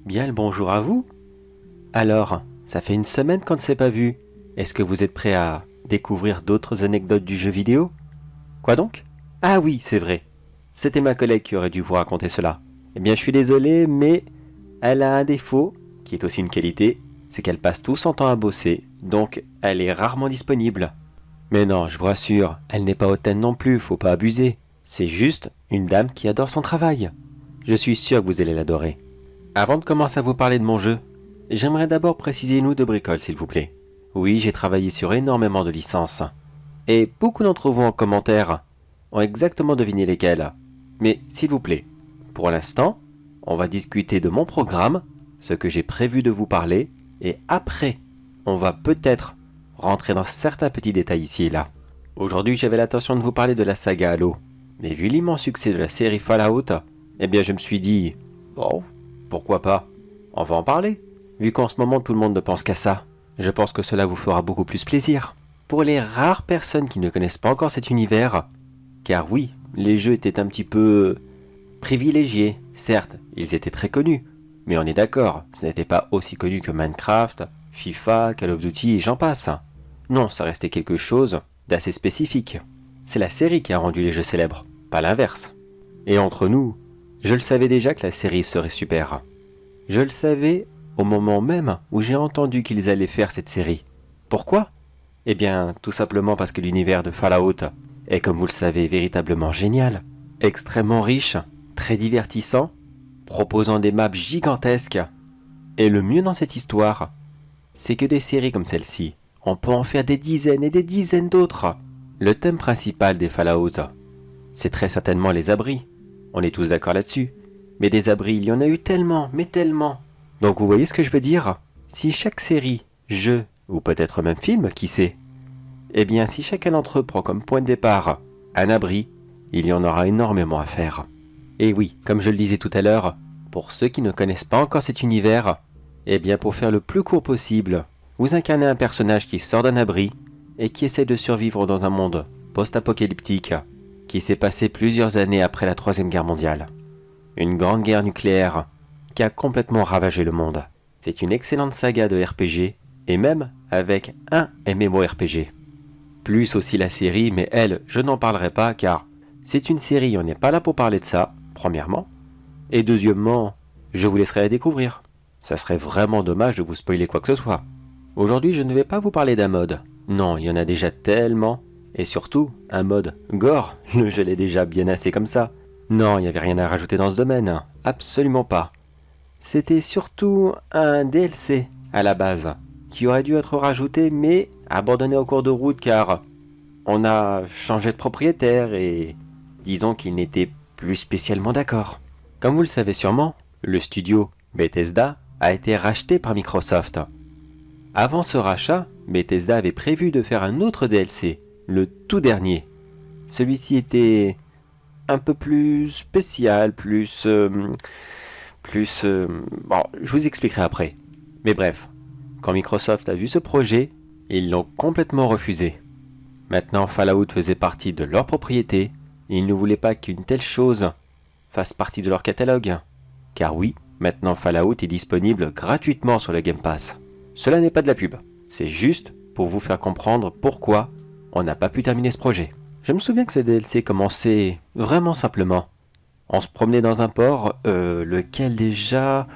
Bien le bonjour à vous. Alors, ça fait une semaine qu'on ne s'est pas vu. Est-ce que vous êtes prêt à découvrir d'autres anecdotes du jeu vidéo? Quoi donc? Ah oui, c'est vrai. C'était ma collègue qui aurait dû vous raconter cela. Eh bien, je suis désolé, mais elle a un défaut, qui est aussi une qualité, c'est qu'elle passe tout son temps à bosser, donc elle est rarement disponible. Mais non, je vous rassure, elle n'est pas hautaine non plus, faut pas abuser. C'est juste une dame qui adore son travail. Je suis sûr que vous allez l'adorer. Avant de commencer à vous parler de mon jeu, j'aimerais d'abord préciser une ou deux bricoles, s'il vous plaît. Oui, j'ai travaillé sur énormément de licences. Et beaucoup d'entre vous en commentaire ont exactement deviné lesquelles. Mais s'il vous plaît, pour l'instant, on va discuter de mon programme, ce que j'ai prévu de vous parler, et après, on va peut-être rentrer dans certains petits détails ici et là. Aujourd'hui, j'avais l'intention de vous parler de la saga Halo, mais vu l'immense succès de la série Fallout, eh bien je me suis dit, bon, pourquoi pas? On va en parler. Vu qu'en ce moment tout le monde ne pense qu'à ça, je pense que cela vous fera beaucoup plus plaisir. Pour les rares personnes qui ne connaissent pas encore cet univers, car oui, les jeux étaient un petit peu privilégiés. Certes, ils étaient très connus, mais on est d'accord, ce n'était pas aussi connu que Minecraft, FIFA, Call of Duty et j'en passe. Non, ça restait quelque chose d'assez spécifique. C'est la série qui a rendu les jeux célèbres, pas l'inverse. Et entre nous, je le savais déjà que la série serait super. Je le savais au moment même où j'ai entendu qu'ils allaient faire cette série. Pourquoi? Eh bien, tout simplement parce que l'univers de Fallout est, comme vous le savez, véritablement génial, extrêmement riche, très divertissant, proposant des maps gigantesques. Et le mieux dans cette histoire, c'est que des séries comme celle-ci, on peut en faire des dizaines et des dizaines d'autres. Le thème principal des Fallout, c'est très certainement les abris. On est tous d'accord là-dessus. Mais des abris, il y en a eu tellement, mais tellement. Donc vous voyez ce que je veux dire? Si chaque série, jeu, ou peut-être même film, qui sait? Eh bien, si chacun d'entre eux prend comme point de départ un abri, il y en aura énormément à faire. Et oui, comme je le disais tout à l'heure, pour ceux qui ne connaissent pas encore cet univers, eh bien pour faire le plus court possible, vous incarnez un personnage qui sort d'un abri et qui essaie de survivre dans un monde post-apocalyptique qui s'est passé plusieurs années après la Troisième Guerre mondiale. Une grande guerre nucléaire qui a complètement ravagé le monde. C'est une excellente saga de RPG, et même avec un MMORPG. Plus aussi la série, mais elle, je n'en parlerai pas car c'est une série, on n'est pas là pour parler de ça, premièrement. Et deuxièmement, je vous laisserai la découvrir. Ça serait vraiment dommage de vous spoiler quoi que ce soit. Aujourd'hui, je ne vais pas vous parler d'un mode. Non, il y en a déjà tellement. Et surtout, un mode gore, je l'ai déjà bien assez comme ça. Non, il n'y avait rien à rajouter dans ce domaine, absolument pas. C'était surtout un DLC à la base, qui aurait dû être rajouté mais abandonné au cours de route car on a changé de propriétaire et disons qu'il n'était plus spécialement d'accord. Comme vous le savez sûrement, le studio Bethesda a été racheté par Microsoft. Avant ce rachat, Bethesda avait prévu de faire un autre DLC, le tout dernier. Celui-ci était un peu plus spécial, bon, je vous expliquerai après. Mais bref, quand Microsoft a vu ce projet, ils l'ont complètement refusé. Maintenant, Fallout faisait partie de leur propriété, et ils ne voulaient pas qu'une telle chose fasse partie de leur catalogue. Car oui, maintenant Fallout est disponible gratuitement sur le Game Pass. Cela n'est pas de la pub, c'est juste pour vous faire comprendre pourquoi on n'a pas pu terminer ce projet. Je me souviens que ce DLC commençait vraiment simplement. On se promenait dans un port, lequel déjà...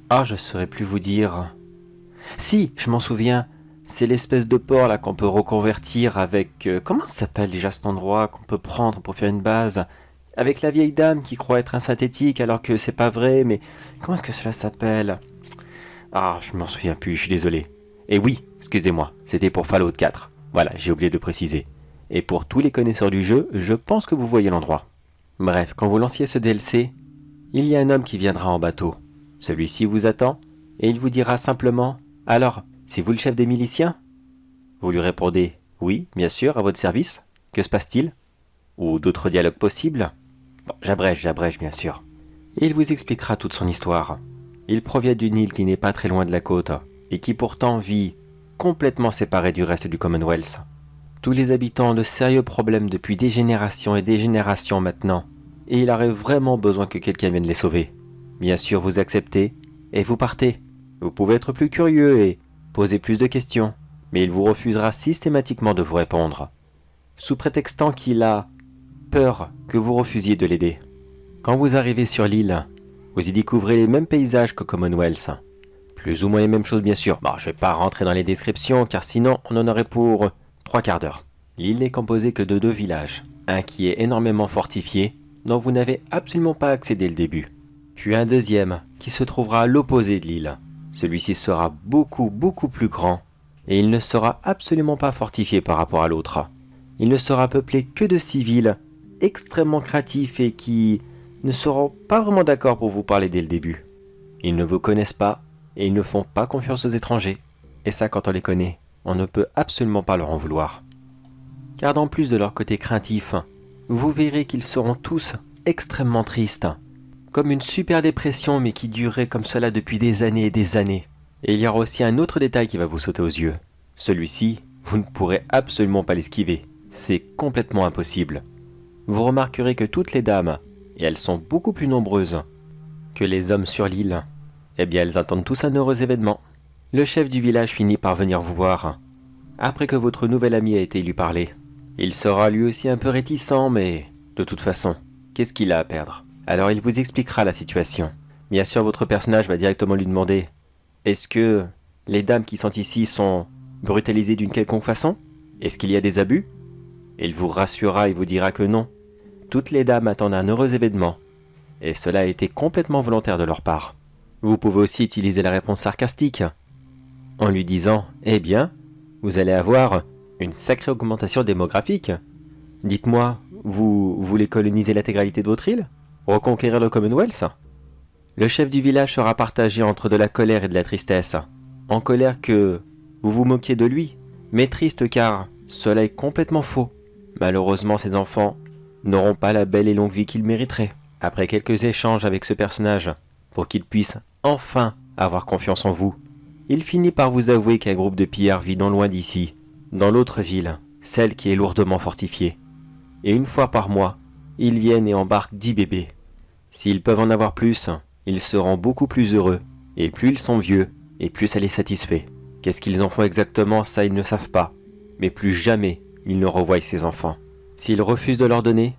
Ah, je ne saurais plus vous dire. Si, je m'en souviens, c'est l'espèce de port là qu'on peut reconvertir avec... comment ça s'appelle déjà cet endroit qu'on peut prendre pour faire une base? Avec la vieille dame qui croit être un synthétique alors que c'est pas vrai, mais... Comment est-ce que cela s'appelle? Ah, je m'en souviens plus, je suis désolé. Et oui, excusez-moi, c'était pour Fallout 4. Voilà, j'ai oublié de le préciser. Et pour tous les connaisseurs du jeu, je pense que vous voyez l'endroit. Bref, quand vous lanciez ce DLC, il y a un homme qui viendra en bateau. Celui-ci vous attend, et il vous dira simplement « Alors, c'est vous le chef des miliciens ?» Vous lui répondez « Oui, bien sûr, à votre service. Que se passe-t-il » Ou d'autres dialogues possibles. Bon, j'abrège bien sûr. Et il vous expliquera toute son histoire. Il provient d'une île qui n'est pas très loin de la côte, et qui pourtant vit complètement séparé du reste du Commonwealth. Tous les habitants ont de sérieux problèmes depuis des générations et des générations maintenant, et il aurait vraiment besoin que quelqu'un vienne les sauver. Bien sûr, vous acceptez, et vous partez. Vous pouvez être plus curieux et poser plus de questions, mais il vous refusera systématiquement de vous répondre, sous prétextant qu'il a peur que vous refusiez de l'aider. Quand vous arrivez sur l'île, vous y découvrez les mêmes paysages qu'au Commonwealth. Plus ou moins les mêmes choses bien sûr. Bon, je vais pas rentrer dans les descriptions car sinon on en aurait pour 3 quarts d'heure. L'île n'est composée que de 2 villages. Un qui est énormément fortifié, dont vous n'avez absolument pas accès dès le début. Puis un deuxième qui se trouvera à l'opposé de l'île. Celui-ci sera beaucoup plus grand et il ne sera absolument pas fortifié par rapport à l'autre. Il ne sera peuplé que de civils extrêmement craintifs et qui ne seront pas vraiment d'accord pour vous parler dès le début. Ils ne vous connaissent pas et ils ne font pas confiance aux étrangers. Et ça, quand on les connaît, on ne peut absolument pas leur en vouloir. Car en plus de leur côté craintif, vous verrez qu'ils seront tous extrêmement tristes. Comme une super dépression mais qui durerait comme cela depuis des années et des années. Et il y aura aussi un autre détail qui va vous sauter aux yeux. Celui-ci, vous ne pourrez absolument pas l'esquiver. C'est complètement impossible. Vous remarquerez que toutes les dames, et elles sont beaucoup plus nombreuses que les hommes sur l'île, eh bien elles attendent tous un heureux événement. Le chef du village finit par venir vous voir, après que votre nouvel ami a été lui parler. Il sera lui aussi un peu réticent, mais de toute façon, qu'est-ce qu'il a à perdre? Alors il vous expliquera la situation. Bien sûr, votre personnage va directement lui demander « Est-ce que les dames qui sont ici sont brutalisées d'une quelconque façon? Est-ce qu'il y a des abus ?» Il vous rassurera et vous dira que non. Toutes les dames attendent un heureux événement, et cela a été complètement volontaire de leur part. Vous pouvez aussi utiliser la réponse sarcastique, en lui disant « Eh bien, vous allez avoir une sacrée augmentation démographique. Dites-moi, vous voulez coloniser l'intégralité de votre île? Reconquérir le Commonwealth ?» Le chef du village sera partagé entre de la colère et de la tristesse. En colère que vous vous moquiez de lui, mais triste car cela est complètement faux. Malheureusement, ses enfants n'auront pas la belle et longue vie qu'ils mériteraient. Après quelques échanges avec ce personnage, pour qu'il puisse enfin avoir confiance en vous, il finit par vous avouer qu'un groupe de pillards vit non loin d'ici, dans l'autre ville, celle qui est lourdement fortifiée. Et une fois par mois, ils viennent et embarquent 10 bébés. S'ils peuvent en avoir plus, ils seront beaucoup plus heureux, et plus ils sont vieux, et plus ça les satisfait. Qu'est-ce qu'ils en font exactement, ça ils ne savent pas, mais plus jamais ils ne revoient ces enfants. S'ils refusent de leur donner,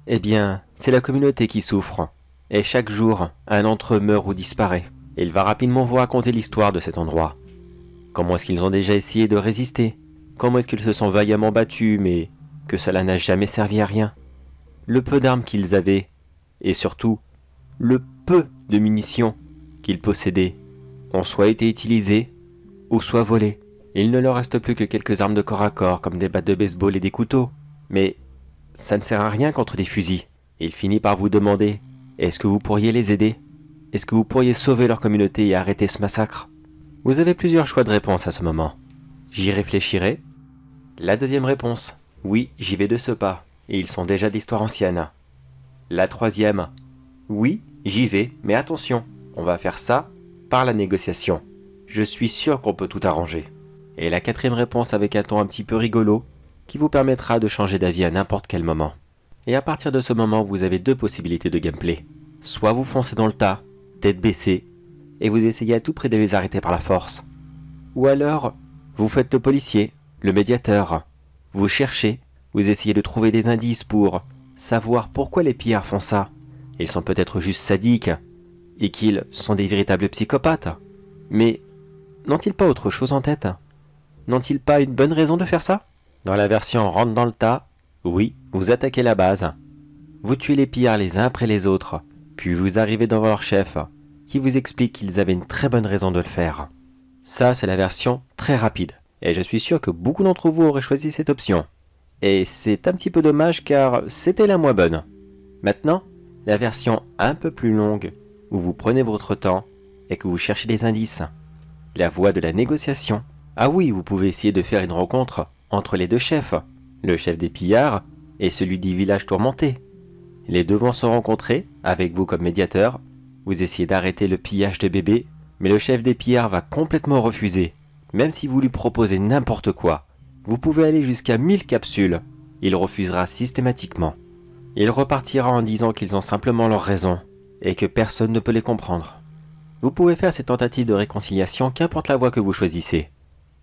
eh bien, c'est la communauté qui souffre, et chaque jour, un d'entre eux meurt ou disparaît. Et il va rapidement vous raconter l'histoire de cet endroit. Comment est-ce qu'ils ont déjà essayé de résister? Comment est-ce qu'ils se sont vaillamment battus, mais que cela n'a jamais servi à rien? Le peu d'armes qu'ils avaient, et surtout, le peu de munitions qu'ils possédaient, ont soit été utilisées, ou soit volées. Il ne leur reste plus que quelques armes de corps à corps, comme des battes de baseball et des couteaux. Mais ça ne sert à rien contre des fusils. Il finit par vous demander, est-ce que vous pourriez les aider? Est-ce que vous pourriez sauver leur communauté et arrêter ce massacre? Vous avez plusieurs choix de réponse à ce moment. J'y réfléchirai. La deuxième réponse, oui, j'y vais de ce pas, et ils sont déjà d'histoire ancienne. La troisième, oui, j'y vais, mais attention, on va faire ça par la négociation. Je suis sûr qu'on peut tout arranger. Et la quatrième réponse avec un ton un petit peu rigolo, qui vous permettra de changer d'avis à n'importe quel moment. Et à partir de ce moment, vous avez 2 possibilités de gameplay. Soit vous foncez dans le tas, tête baissée, et vous essayez à tout prix de les arrêter par la force. Ou alors, vous faites le policier, le médiateur. Vous cherchez, vous essayez de trouver des indices pour savoir pourquoi les pillards font ça. Ils sont peut-être juste sadiques, et qu'ils sont des véritables psychopathes. Mais n'ont-ils pas autre chose en tête? N'ont-ils pas une bonne raison de faire ça? Dans la version rentre dans le tas, oui, vous attaquez la base. Vous tuez les pillards les uns après les autres, puis vous arrivez devant leur chef, qui vous explique qu'ils avaient une très bonne raison de le faire. Ça, c'est la version très rapide, et je suis sûr que beaucoup d'entre vous auraient choisi cette option. Et c'est un petit peu dommage car c'était la moins bonne. Maintenant, la version un peu plus longue, où vous prenez votre temps et que vous cherchez des indices. La voie de la négociation. Ah oui, vous pouvez essayer de faire une rencontre entre les 2 chefs, le chef des pillards et celui du village tourmenté. Les 2 vont se rencontrer, avec vous comme médiateur. Vous essayez d'arrêter le pillage de bébés, mais le chef des pillards va complètement refuser, Même si vous lui proposez n'importe quoi, vous pouvez aller jusqu'à 1000 capsules, il refusera systématiquement. Il repartira en disant qu'ils ont simplement leur raison et que personne ne peut les comprendre. Vous pouvez faire ces tentatives de réconciliation qu'importe la voie que vous choisissez.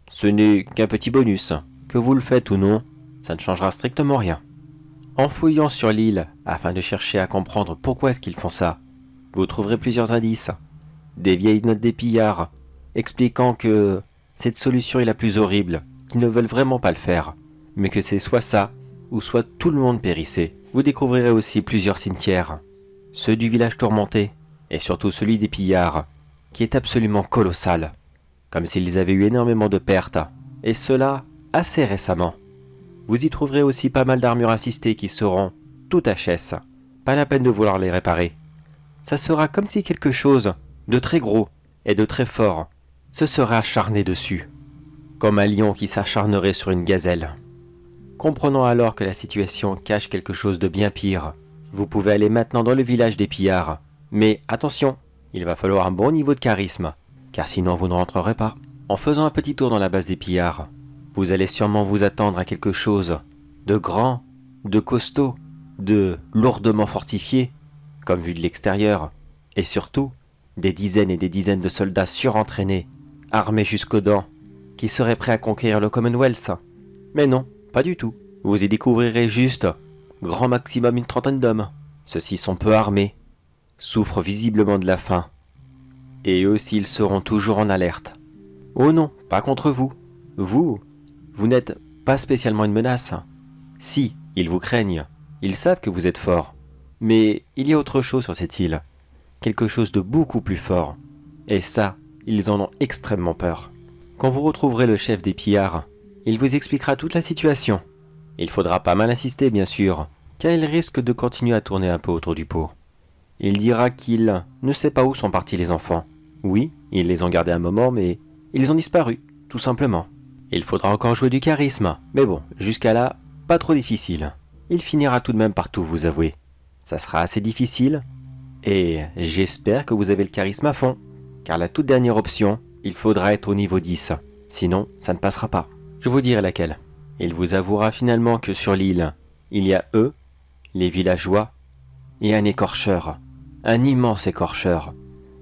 Ce n'est qu'un petit bonus. Que vous le faites ou non, ça ne changera strictement rien. En fouillant sur l'île afin de chercher à comprendre pourquoi est-ce qu'ils font ça, vous trouverez plusieurs indices. Des vieilles notes des pillards expliquant que cette solution est la plus horrible, qu'ils ne veulent vraiment pas le faire, mais que c'est soit ça, ou soit tout le monde périssait. Vous découvrirez aussi plusieurs cimetières, ceux du village tourmenté, et surtout celui des pillards, qui est absolument colossal, comme s'ils avaient eu énormément de pertes, et cela assez récemment. Vous y trouverez aussi pas mal d'armures assistées qui seront tout HS, pas la peine de vouloir les réparer. Ça sera comme si quelque chose de très gros et de très fort se serait acharné dessus, comme un lion qui s'acharnerait sur une gazelle. Comprenant alors que la situation cache quelque chose de bien pire, vous pouvez aller maintenant dans le village des pillards. Mais attention, il va falloir un bon niveau de charisme, car sinon vous ne rentrerez pas. En faisant un petit tour dans la base des pillards, vous allez sûrement vous attendre à quelque chose de grand, de costaud, de lourdement fortifié, comme vu de l'extérieur, et surtout des dizaines et des dizaines de soldats surentraînés, armés jusqu'aux dents, qui seraient prêts à conquérir le Commonwealth. Mais non, pas du tout. Vous y découvrirez juste, grand maximum une trentaine d'hommes. Ceux-ci sont peu armés, souffrent visiblement de la faim. Et eux aussi ils seront toujours en alerte. Oh non, pas contre vous. Vous n'êtes pas spécialement une menace. Si, ils vous craignent. Ils savent que vous êtes fort. Mais il y a autre chose sur cette île. Quelque chose de beaucoup plus fort. Et ça, ils en ont extrêmement peur. Quand vous retrouverez le chef des pillards, il vous expliquera toute la situation. Il faudra pas mal insister, bien sûr, car il risque de continuer à tourner un peu autour du pot. Il dira qu'il ne sait pas où sont partis les enfants. Oui, ils les ont gardés un moment, mais ils ont disparu, tout simplement. Il faudra encore jouer du charisme, mais bon, jusqu'à là, pas trop difficile. Il finira tout de même par tout vous avouer. Ça sera assez difficile, et j'espère que vous avez le charisme à fond, car la toute dernière option, il faudra être au niveau 10, sinon ça ne passera pas. Je vous dirai laquelle. Il vous avouera finalement que sur l'île, il y a eux, les villageois, et un écorcheur, un immense écorcheur.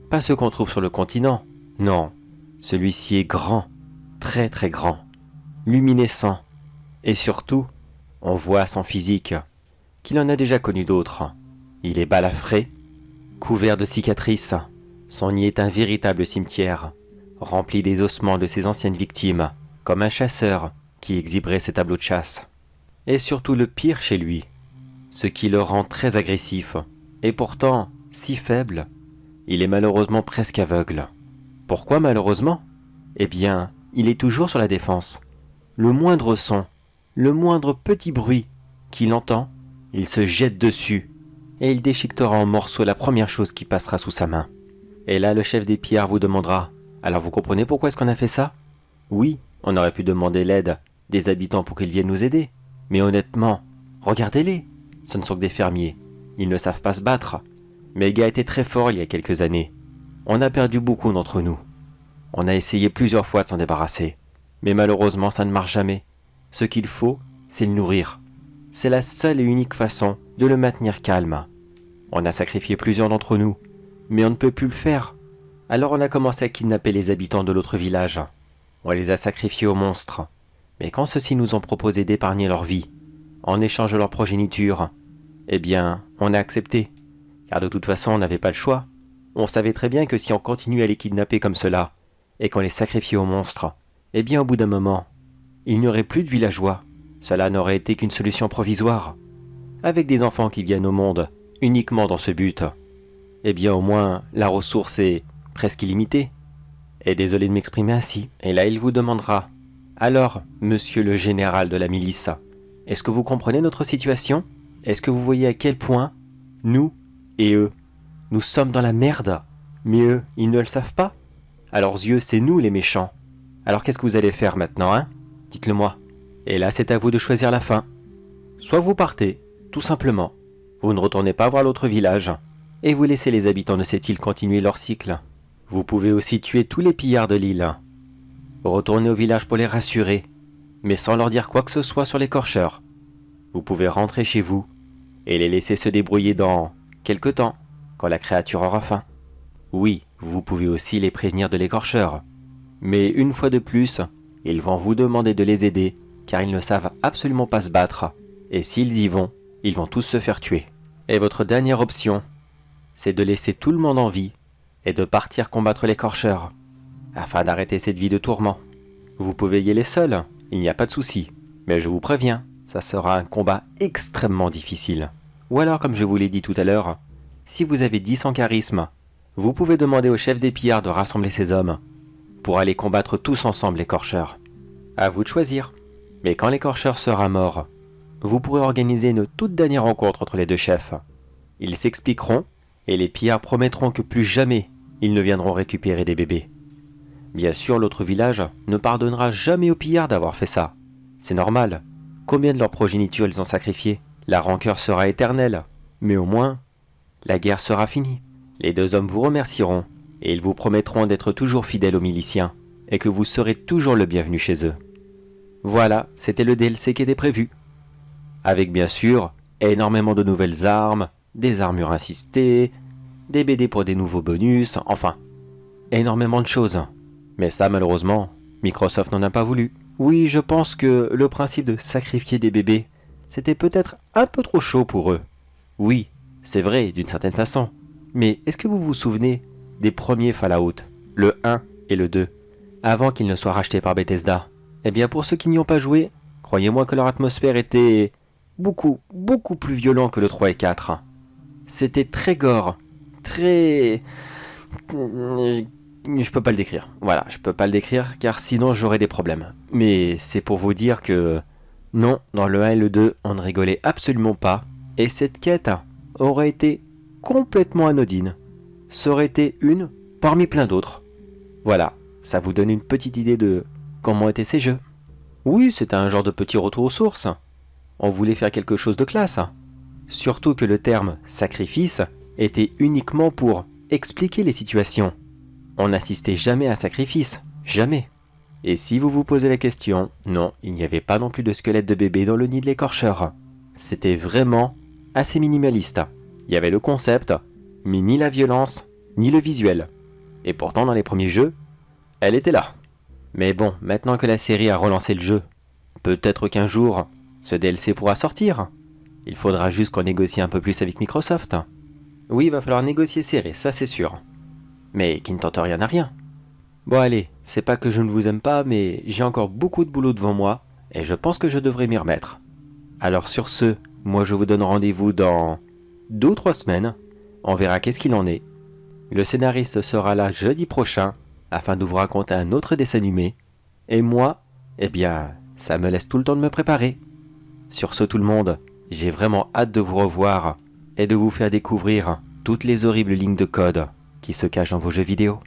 Pas ce qu'on trouve sur le continent, non, celui-ci est grand, très très grand, luminescent, et surtout, on voit à son physique qu'il en a déjà connu d'autres. Il est balafré, couvert de cicatrices, son nid est un véritable cimetière, rempli des ossements de ses anciennes victimes, comme un chasseur qui exhiberait ses tableaux de chasse. Et surtout le pire chez lui, ce qui le rend très agressif, et pourtant si faible, il est malheureusement presque aveugle. Pourquoi malheureusement ? Eh bien, il est toujours sur la défense. Le moindre son, le moindre petit bruit qu'il entend, il se jette dessus, et il déchiquetera en morceaux la première chose qui passera sous sa main. Et là, le chef des pillards vous demandera « Alors vous comprenez pourquoi est-ce qu'on a fait ça ?» Oui, on aurait pu demander l'aide des habitants pour qu'ils viennent nous aider. Mais honnêtement, regardez-les. Ce ne sont que des fermiers. Ils ne savent pas se battre. Méga était très fort il y a quelques années. On a perdu beaucoup d'entre nous. On a essayé plusieurs fois de s'en débarrasser. Mais malheureusement, ça ne marche jamais. Ce qu'il faut, c'est le nourrir. C'est la seule et unique façon de le maintenir calme. On a sacrifié plusieurs d'entre nous, mais on ne peut plus le faire. Alors on a commencé à kidnapper les habitants de l'autre village. On les a sacrifiés aux monstres. Mais quand ceux-ci nous ont proposé d'épargner leur vie, en échange de leur progéniture, eh bien, on a accepté. Car de toute façon, on n'avait pas le choix. On savait très bien que si on continuait à les kidnapper comme cela, et qu'on les sacrifiait aux monstres, eh bien au bout d'un moment, il n'y aurait plus de villageois. Cela n'aurait été qu'une solution provisoire. Avec des enfants qui viennent au monde uniquement dans ce but, eh bien au moins la ressource est presque illimitée. Et désolé de m'exprimer ainsi. Et là il vous demandera « Alors, monsieur le général de la milice, est-ce que vous comprenez notre situation ? Est-ce que vous voyez à quel point, nous et eux, nous sommes dans la merde ? Mais eux, ils ne le savent pas ? À leurs yeux, c'est nous les méchants. Alors qu'est-ce que vous allez faire maintenant, hein ? Dites-le moi. » Et là, c'est à vous de choisir la fin. Soit vous partez, tout simplement. Vous ne retournez pas voir l'autre village, et vous laissez les habitants de cette île continuer leur cycle. Vous pouvez aussi tuer tous les pillards de l'île. Retournez au village pour les rassurer, mais sans leur dire quoi que ce soit sur l'écorcheur. Vous pouvez rentrer chez vous et les laisser se débrouiller dans quelque temps, quand la créature aura faim. Oui, vous pouvez aussi les prévenir de l'écorcheur. Mais une fois de plus, ils vont vous demander de les aider, car ils ne savent absolument pas se battre. Et s'ils y vont, ils vont tous se faire tuer. Et votre dernière option, c'est de laisser tout le monde en vie et de partir combattre l'écorcheur, afin d'arrêter cette vie de tourment. Vous pouvez y aller seul, il n'y a pas de souci. Mais je vous préviens, ça sera un combat extrêmement difficile. Ou alors, comme je vous l'ai dit tout à l'heure, si vous avez 10 en charisme, vous pouvez demander au chef des pillards de rassembler ses hommes pour aller combattre tous ensemble l'écorcheur. À vous de choisir. Mais quand l'écorcheur sera mort, vous pourrez organiser une toute dernière rencontre entre les deux chefs. Ils s'expliqueront et les pillards promettront que plus jamais ils ne viendront récupérer des bébés. Bien sûr, l'autre village ne pardonnera jamais aux pillards d'avoir fait ça. C'est normal. Combien de leurs progénitures ils ont sacrifié? La rancœur sera éternelle, mais au moins, la guerre sera finie. Les deux hommes vous remercieront, et ils vous promettront d'être toujours fidèles aux miliciens, et que vous serez toujours le bienvenu chez eux. Voilà, c'était le DLC qui était prévu. Avec bien sûr, énormément de nouvelles armes, des armures assistées, des BD pour des nouveaux bonus, enfin, énormément de choses. Mais ça, malheureusement, Microsoft n'en a pas voulu. Oui, je pense que le principe de sacrifier des bébés, c'était peut-être un peu trop chaud pour eux. Oui, c'est vrai, d'une certaine façon. Mais est-ce que vous vous souvenez des premiers Fallout, le 1 et le 2, avant qu'ils ne soient rachetés par Bethesda? Eh bien, pour ceux qui n'y ont pas joué, croyez-moi que leur atmosphère était beaucoup plus violent que le 3 et 4. C'était très gore, très... Je peux pas le décrire. Voilà, je peux pas le décrire car sinon j'aurais des problèmes. Mais c'est pour vous dire que non, dans le 1 et le 2, on ne rigolait absolument pas. Et cette quête aurait été complètement anodine. Ça aurait été une parmi plein d'autres. Voilà, ça vous donne une petite idée de comment étaient ces jeux. Oui, c'était un genre de petit retour aux sources. On voulait faire quelque chose de classe. Surtout que le terme sacrifice était uniquement pour expliquer les situations. On n'assistait jamais à sacrifice, jamais. Et si vous vous posez la question, non, il n'y avait pas non plus de squelette de bébé dans le nid de l'écorcheur. C'était vraiment assez minimaliste. Il y avait le concept, mais ni la violence, ni le visuel. Et pourtant, dans les premiers jeux, elle était là. Mais bon, maintenant que la série a relancé le jeu, peut-être qu'un jour, ce DLC pourra sortir. Il faudra juste qu'on négocie un peu plus avec Microsoft. Oui, il va falloir négocier serré, ça c'est sûr. Mais qui ne tente rien à rien. Bon allez, c'est pas que je ne vous aime pas, mais j'ai encore beaucoup de boulot devant moi, et je pense que je devrais m'y remettre. Alors sur ce, moi je vous donne rendez-vous dans 2 ou 3 semaines, on verra qu'est-ce qu'il en est. Le scénariste sera là jeudi prochain, afin de vous raconter un autre dessin animé, et moi, eh bien, ça me laisse tout le temps de me préparer. Sur ce tout le monde, j'ai vraiment hâte de vous revoir, et de vous faire découvrir toutes les horribles lignes de code qui se cachent dans vos jeux vidéo.